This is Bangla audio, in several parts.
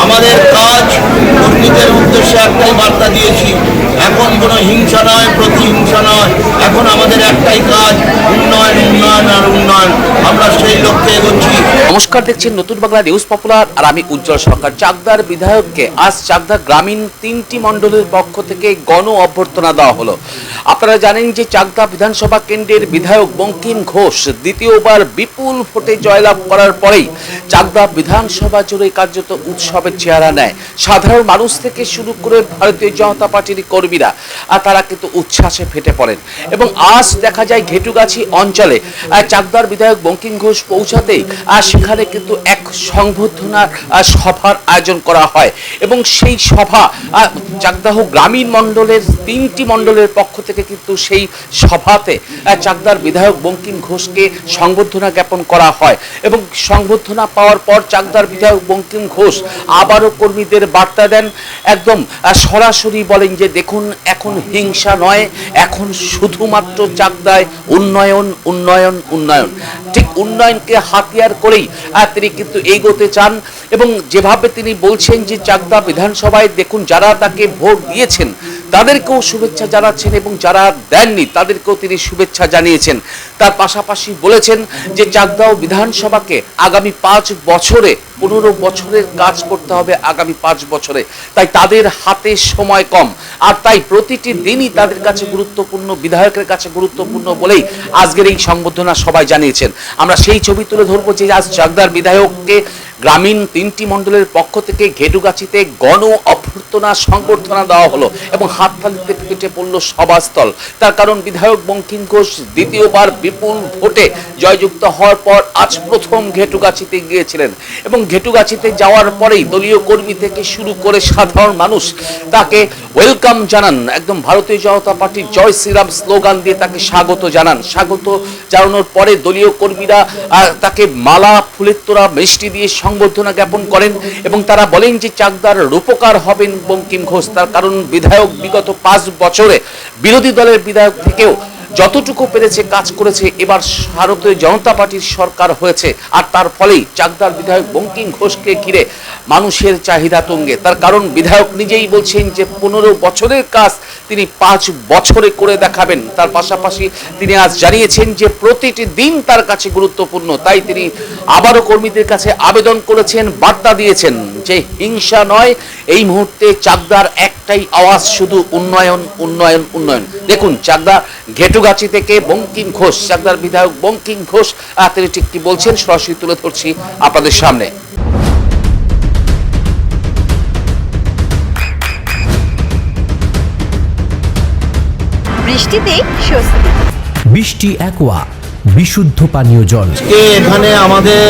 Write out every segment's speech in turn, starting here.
আমাদের কাজ কর্মীদের উদ্দেশ্যে একটাই বার্তা দিয়েছি, এখন কোনো হিংসা নয়, প্রতিহিংসা নয়, এখন আমাদের একটাই কাজ উন্নয়ন, উন্নয়ন আর উন্নয়ন। আমরা সেই লক্ষ্যে এগোচ্ছি। নমস্কার, দেখছেন নতুন বাংলা নিউজ পপুলার আর আমি উজ্জ্বল সরকার। চাকদার বিধায়ককে আজ চাকদা গ্রামীণ 3টি মণ্ডলের পক্ষ থেকে গণ অভ্যর্থনা দেওয়া হলো। আপনারা জানেন যে চাকদা বিধানসভা কেন্দ্রের বিধায়ক বঙ্কিম ঘোষ দ্বিতীয়বার বিপুল ভোটে জয়লাভ করার পরেই চাকদা বিধানসভা জুড়ে কার্যত উৎসবের চেহারা নেয়। সাধারণ মানুষ থেকে শুরু করে ভারতীয় জনতা পার্টির কর্মীরা আর তারা কিন্তু উচ্ছ্বাসে ফেটে পড়েন এবং আজ দেখা যায় ঘেটুগাছি অঞ্চলে চাকদার বিধায়ক বঙ্কিম ঘোষ পৌঁছাতেই সেখানে কিন্তু এক সংবর্ধনা সভার আয়োজন করা হয় এবং সেই সভা চাকদাহ গ্রামীণ মণ্ডলের 3টি মণ্ডলের পক্ষ থেকে কিন্তু সেই সভাতে চাকদার বিধায়ক বঙ্কিম ঘোষকে সংবর্ধনা জ্ঞাপন করা হয় এবং সংবর্ধনা পাওয়ার পর চাকদার বিধায়ক বঙ্কিম ঘোষ আবারও কর্মীদের বার্তা দেন, একদম সরাসরি বলেন যে দেখুন, এখন হিংসা নয়, এখন শুধুমাত্র চাকদায় উন্নয়ন, উন্নয়ন, উন্নয়ন। ঠিক উন্নয়নকে হাতিয়ার করেই তিনি কিন্তু এগোতে চান এবং যেভাবে তিনি বলছেন যে চাকদা বিধানসভায় দেখুন যারা তাকে ভোট দিয়েছেন তাদেরকেও শুভেচ্ছা জানাচ্ছেন এবং যারা দেননি তাদেরকেও তিনি শুভেচ্ছা জানিয়েছেন। তার পাশাপাশি বলেছেন যে চাকদাও বিধানসভাকে আগামী 5 বছরে 15 বছরের কাজ করতে হবে, আগামী 5 বছরে। তাই তাদের হাতে সময় কম আর তাই প্রতিটি দিনই তাদের কাছে গুরুত্বপূর্ণ, বিধায়কের কাছে গুরুত্বপূর্ণ বলেই আজকের এই সংবর্ধনা সবাই জানিয়েছেন। আমরা সেই ছবি তুলে ধরবো যে আজ চাকদার বিধায়ককে গ্রামীণ 3টি মণ্ডলের পক্ষ থেকে ঘেটুগাছিতে গণ অভ্যর্থনা সংবর্ধনা দেওয়া হলো এবং হাততালিতে ফেটে পড়ল সভাস্থল। তার কারণ বিধায়ক বঙ্কিম ঘোষ দ্বিতীয়বার বিপুল ভোটে জয়যুক্ত হওয়ার পর আজ প্রথম ঘেটুগাছিতে গিয়েছিলেন এবং ঘেটুগাছিতে যাওয়ার পরেই দলীয় কর্মী থেকে শুরু করে সাধারণ মানুষ তাকে ওয়েলকাম জানান, একদম ভারতীয় জনতা পার্টির জয় শ্রীরাম স্লোগান দিয়ে তাকে স্বাগত জানান। স্বাগত জানানোর পরে দলীয় কর্মীরা তাকে মালা, ফুলের তোড়া, মিষ্টি দিয়ে সংবর্ধনা জ্ঞাপন করেন এবং তারা বলেন যে চাকদার রূপকার হবেন বঙ্কিম ঘোষ। তার কারণ বিধায়ক বিগত 5 বছরে বিরোধী দলের বিধায়ক থেকেও যতটুকু পেরেছে কাজ করেছে, এবার ভারতীয় জনতা পার্টির সরকার হয়েছে আর তার ফলেই চাকদার বিধায়ক বঙ্কিম ঘোষকে ঘিরে মানুষের চাহিদা তুঙ্গে। তার কারণ বিধায়ক নিজেই বলছেন যে 15 বছরের কাজ তিনি 5 বছরে করে দেখাবেন। তার পাশাপাশি তিনি আজ জানিয়েছেন যে প্রতিটি দিন তার কাছে গুরুত্বপূর্ণ, তাই তিনি আবারও কর্মীদের কাছে আবেদন করেছেন, বার্তা দিয়েছেন যে হিংসা নয়, এই মুহূর্তে চাকদার একটাই আওয়াজ, শুধু উন্নয়ন, উন্নয়ন, উন্নয়ন। দেখুন চাকদা ঘেটুগাছি থেকে বঙ্কিম ঘোষ, চাকদার বিধায়ক বঙ্কিম ঘোষ তিনি ঠিক কি বলছেন সরাসরি তুলে ধরছি আপনাদের সামনে। বৃষ্টিতে স্বস্তি। বৃষ্টি অ্যাকোয়া বিশুদ্ধ পানীয় জল। এখানে আমাদের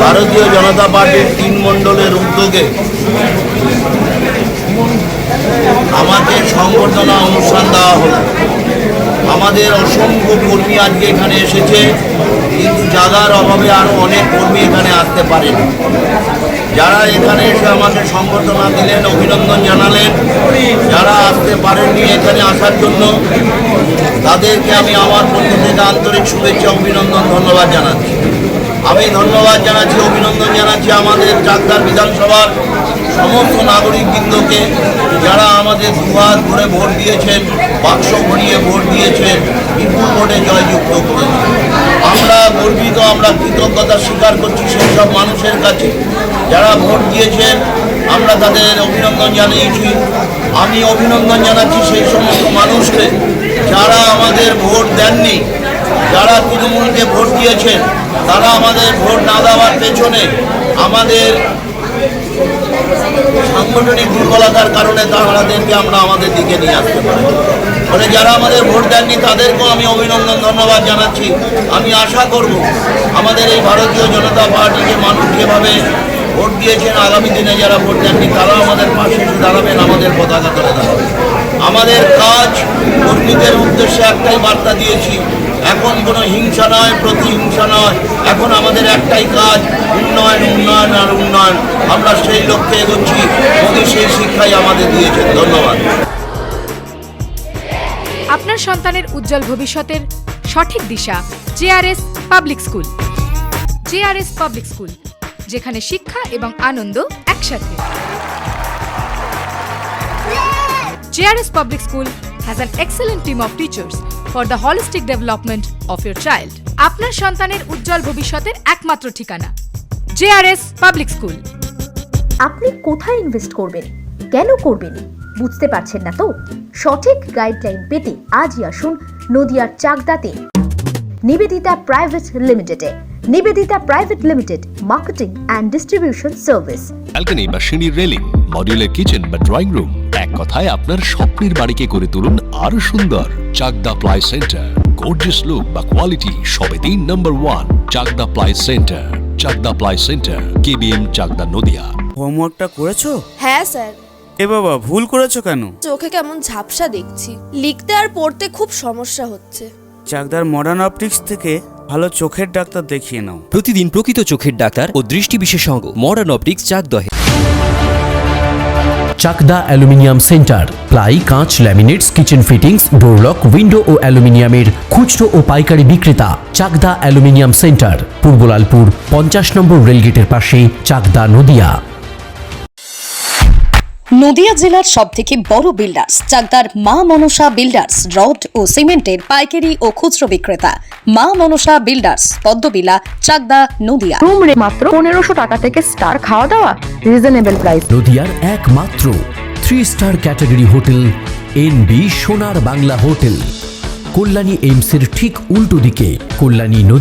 ভারতীয় জনতা পার্টির 3 মণ্ডলের উদ্যোগে আমাকে সংবর্ধনা অনুষ্ঠান দেওয়া হলো। আমাদের অসংখ্য কর্মী আজকে এখানে এসেছে, কিন্তু জায়গার অভাবে আরও অনেক কর্মী এখানে আসতে পারেন। যারা এখানে এসে আমাকে সংবর্ধনা দিলেন, অভিনন্দন জানালেন, যারা আসতে পারেননি এখানে আসার জন্য তাদেরকে আমি আমার পক্ষ থেকে আন্তরিক শুভেচ্ছা, অভিনন্দন, ধন্যবাদ জানাচ্ছি। আমি ধন্যবাদ জানাচ্ছি, অভিনন্দন জানাচ্ছি আমাদের চাকদার বিধানসভার সমস্ত নাগরিকবৃন্দকে যারা আমাদের দুহাত ভরে ভোট দিয়েছেন, বাক্স ভরিয়ে ভোট দিয়েছেন, বিপুল ভোটে জয়যুক্ত করেছেন। আমরা গর্বিত, আমরা কৃতজ্ঞতা স্বীকার করছি সেই সব মানুষের কাছে যারা ভোট দিয়েছেন, আমরা তাদের অভিনন্দন জানিয়েছি। আমি অভিনন্দন জানাচ্ছি সেই সমস্ত মানুষকে যারা আমাদের ভোট দেননি, যারা তৃণমূলকে ভোট দিয়েছেন, তারা আমাদের ভোট না দেওয়ার পেছনে আমাদের সাংগঠনিক দুর্বলতার কারণে তাদেরকে আমরা আমাদের দিকে নিয়ে আসতে পারি। ফলে যারা আমাদের ভোট দেননি তাদেরকেও আমি অভিনন্দন, ধন্যবাদ জানাচ্ছি। আমি আশা করব আমাদের এই ভারতীয় জনতা পার্টিকে মানুষ যেভাবে ভোট দিয়েছেন, আগামী দিনে যারা ভোট দেননি তারাও আমাদের পাশে এসে দাঁড়াবেন, আমাদের পতাকা তুলে দাঁড়াবেন। আমাদের কাজ কর্মীদের উদ্দেশ্যে একটাই বার্তা দিয়েছি, এখন কোনো হিংসা নয়, প্রতিহিংসা নয়, এখন আমাদের একটাই কাজ উন্নয়ন, উন্নয়ন আর উন্নয়ন। আমরা সেই লক্ষ্যে এগোচ্ছি। মোদী সেই শিক্ষাই আমাদের দিয়েছেন। ধন্যবাদ। আপনার সন্তানের উজ্জ্বল ভবিষ্যতের সঠিক দিশা JRS public school. JRS public school, যেখানে শিক্ষা এবং আনন্দ একসাথে। JRS Public School has an excellent team of teachers for the holistic development of your child. আপনার সন্তানের উজ্জ্বল ভবিষ্যতের একমাত্র ঠিকানা JRS Public School। আপনি কোথায় ইনভেস্ট করবেন, কেন করবেন বুঝতে পারছেন না তো? সঠিক গাইডলাইন পেতে আজই আসুন নদিয়ার চাকদাতে নিবেদিতা প্রাইভেট লিমিটেডে। Nibedita private limited, marketing and distribution service. Balcony বা সিঁড়ির রেলিং, মডিউলার কিচেন বা ড্রয়িং রুম, এক কথায় আপনার স্বপ্নের বাড়িকে করে তুলুন আরো সুন্দর। Chakdah ply centre, gorgeous look বা কোয়ালিটি সবে 3 number 1 Chakdah ply centre. Chakdah ply centre, KBM Chakdah Nadia. হোমওয়ার্কটা করেছো? হ্যাঁ স্যার। এ বাবা, ভুল করেছো কেন? চোখে কেমন ঝাপসা দেখছি, লিখতে আর পড়তে খুব সমস্যা হচ্ছে। চাকদার মডার্ন অপটিক্স থেকে ভালো চোখের ডাক্তার দেখিয়ে নাও। প্রতিদিন প্রকৃত চোখের ডাক্তার ও দৃষ্টি বিশেষজ্ঞ মডার্ন অপটিক্স চাকদহে। চাকদা অ্যালুমিনিয়াম সেন্টার, প্লাই, কাঁচ, laminates, kitchen fittings, door lock, window ও অ্যালুমিনিয়ামের খুচরো ও পাইকারি বিক্রেতা। চাকদা অ্যালুমিনিয়াম সেন্টার, পূর্ব লালপুর 50 নম্বর রেলগেটের পাশে, চাকদা নদিয়া। নদিয়া জেলার সবথেকে বড় বিল্ডার্স চাকদার মা মনসা বিল্ডার্স, রড ও সিমেন্টের পাইকারি ও খুচরো বিক্রেতা। মা মনসা বিল্ডার্স, পদ্মবিলা, চাকদা নদিয়া। রুম রে মাত্র 1500 টাকা থেকে স্টার, খাওয়া দাওয়া রিজনেবল প্রাইস। নদিয়ার একমাত্র 3 স্টার ক্যাটাগরি হোটেল NB সোনার বাংলা হোটেল, কল্যাণী এইমসের ঠিক উল্টো দিকে, কল্যাণী নদী।